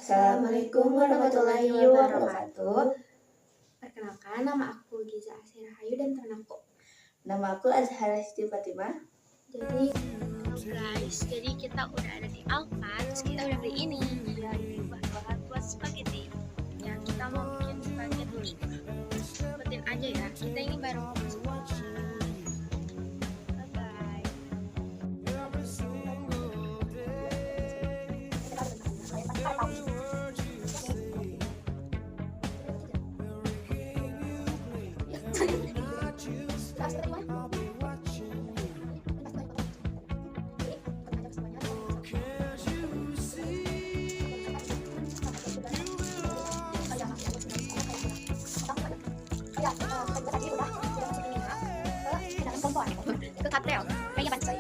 Assalamualaikum warahmatullahi wabarakatuh. Perkenalkan, nama aku Giza Asih Rahayu dan teman aku. Nama aku Azhara Siti Fatimah. Jadi, jadi kita udah ada di Alfa, terus kita udah beli ini, yaitu bahan-bahan buat spaghetti. Ya, kita mau bikin spaghetti. Ikutin aja ya, kita ini baru. Bye-bye. Itu katrel, kayaknya ban.